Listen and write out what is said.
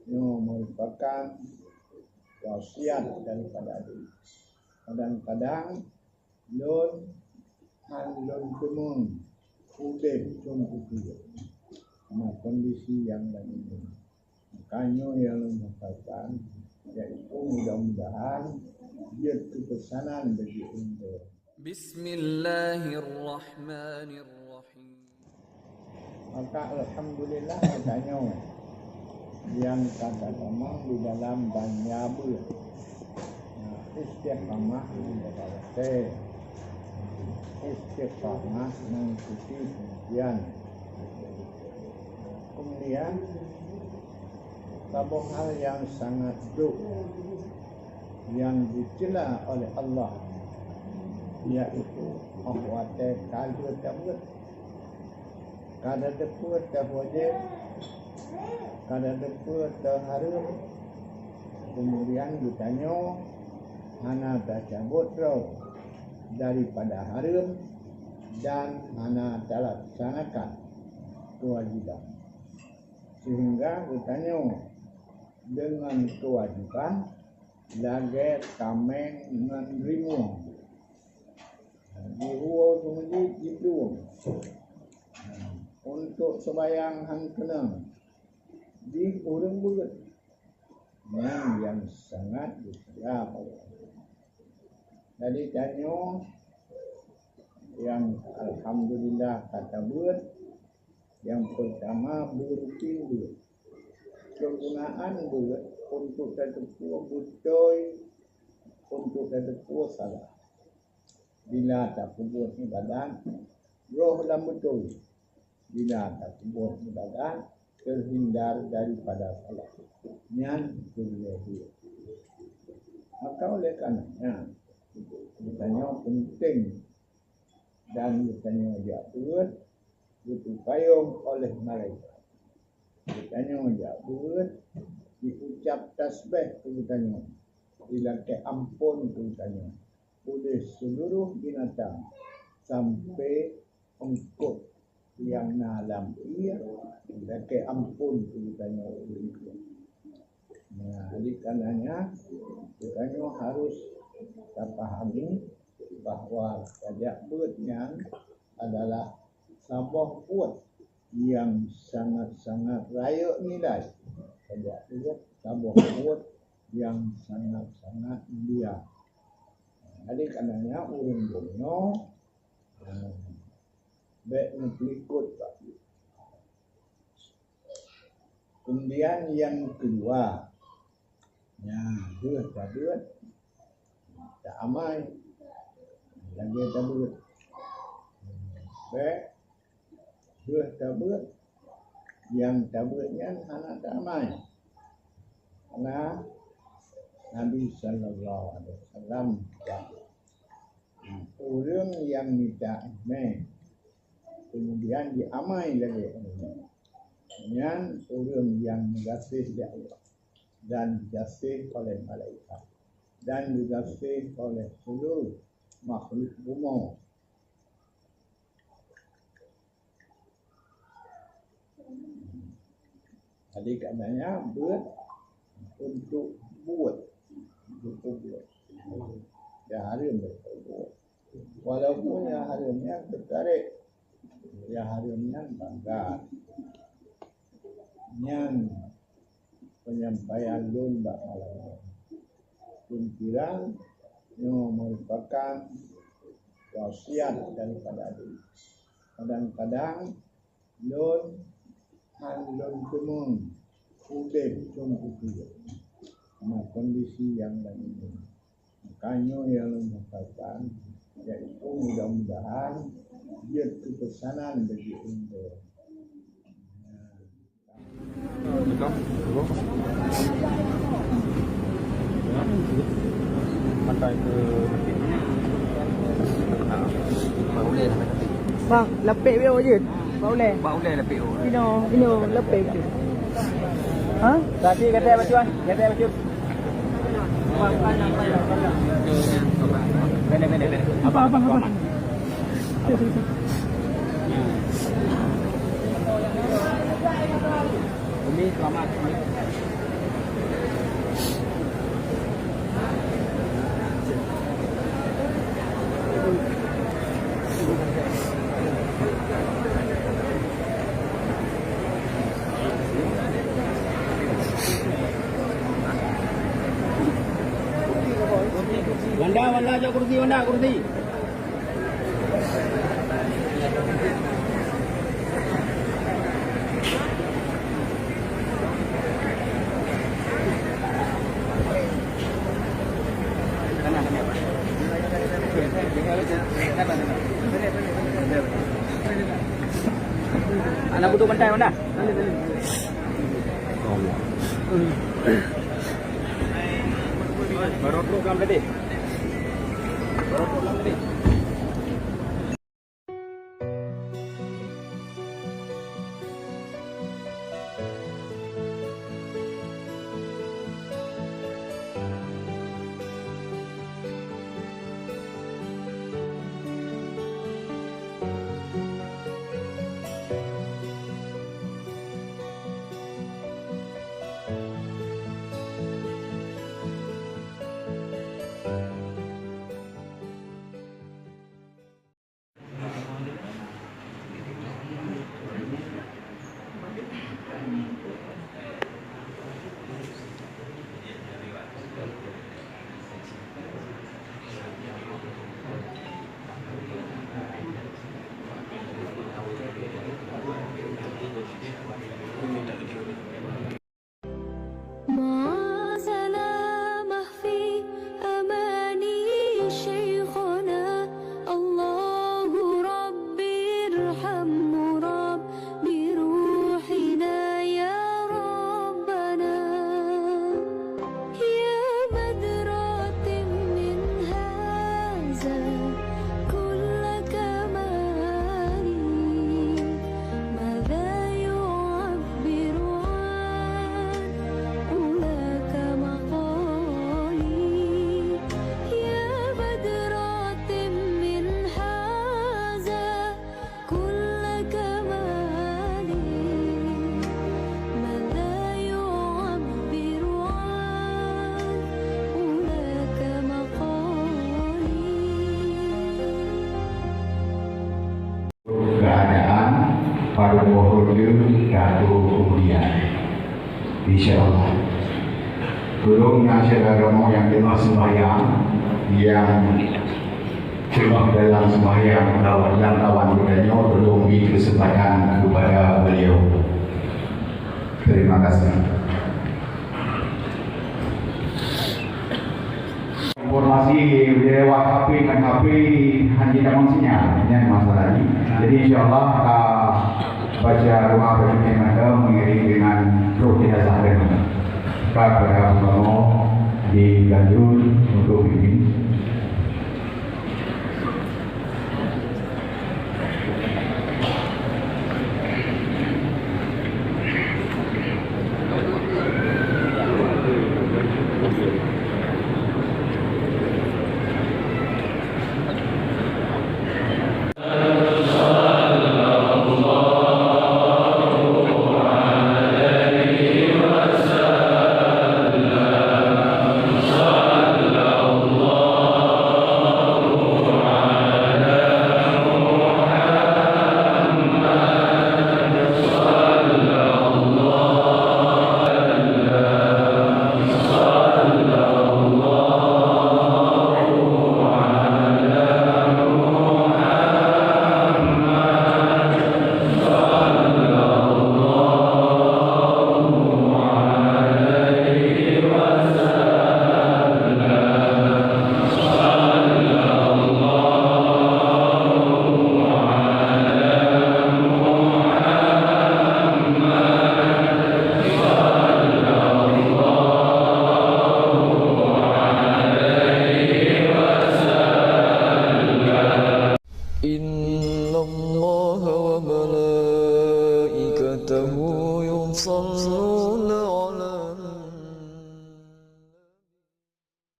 yang merupakan wasiat daripada diri. Kadang-kadang lon kemung udep sungguh sama kondisi yang lain ini. Makanya yang mengatakan yaitu mudah-mudahan dia kepesanan bagi umat. Bismillahirrahmanirrahim. Maka alhamdulillah katanya yang kata tamang di dalam banyabu istiqamah di istiqamah mengikuti kemudian satu hal yang sangat duk yang dicela oleh Allah yaitu ahwate kalau tabut kada teput wajib kada teput harum kemudian ditanya hana tercabut roh daripada harum dan hana terlaksanakan kewajiban sehingga ditanya dengan kewajiban lagi tameng menerima dihuwa kemudian itu untuk sembahyang hang kena di urang buat yang sangat besar. Jadi tanya yang alhamdulillah kata buat yang pertama berutin buat kegunaan buat untuk terdepuh betul untuk terdepuh salah bila tak buat ibadat roh dan betul bila tak buat ibadat terhindar daripada salah yang terjadi. Maka oleh karenanya ditanya penting dan ditanya jawab butuh payung oleh malaikat. Ditanya jawab diucap tasbih ditanya dilakukan ampun ditanya oleh seluruh binatang sampai engkau yang nalam ia dilakukan ampun ditanya oleh itu. Nah, oleh karenanya ditanya harus kita pahami bahawa sajak buatnya adalah sabah buat yang sangat-sangat layak nilai. Sajak buat sabah buat yang sangat-sangat mulia. Jadi karenanya orang dunia baik ikut Pak. Kemudian yang kedua, buat tak amai lagi tabut baik tabut yang tabutnya anak tak amai karena Nabi sallallahu alaihi wasallam orang yang minta kemudian diamai lagi dengan orang yang mengasihi Allah dan dikasihi oleh malaikat dan dikasihi oleh seluruh makhluk bumi. Jadi katanya untuk buat ya harim buat walaupun ya harimnya tertarik ya harimnya bangga yang penyampaian lomba malam kuntiran yang merupakan wasiat daripada diri. Kadang-kadang lon kemung udep sungguh sama kondisi yang lain ini. Makanya yang mengatakan yaitu mudah-mudahan dia kepesanan bagi umat. Pakai ke Boleh lah. Bang, lepek bio je. Boleh. Boleh lepek. Ino lepek je. Ha? tadi kata bacuan, Bene. Apa? Umi selamat. Wanda, jauh kursi, Wanda, kursi. Anak butuh pantai, Wanda. Baru program tadi. Baru program tadi. مع سلامه في أماني شيخنا الله ربي ارحم ربي روحنا يا ربنا يا بدرة من هذا كل كمالي ماذا يعبر عن أولاك مقالي يا بدرة من هذا كل كمالي ماذا يعبر عن أولاك مقالي keadaan para penghulu Datuk kemudian insyaAllah tolongnya saudara yang tengah sembahyang yang tengah dalam sembahyang dan kawan budanya tolong beri kesempatan kepada beliau. Terima kasih. Informasi lewat HP dengan HP hanya dapat sinyal, ini masalah ini. Jadi insyaAllah baca doa perjumpaan anda mengiring dengan roh kita sahara kepada Allah dilanjut untuk ini.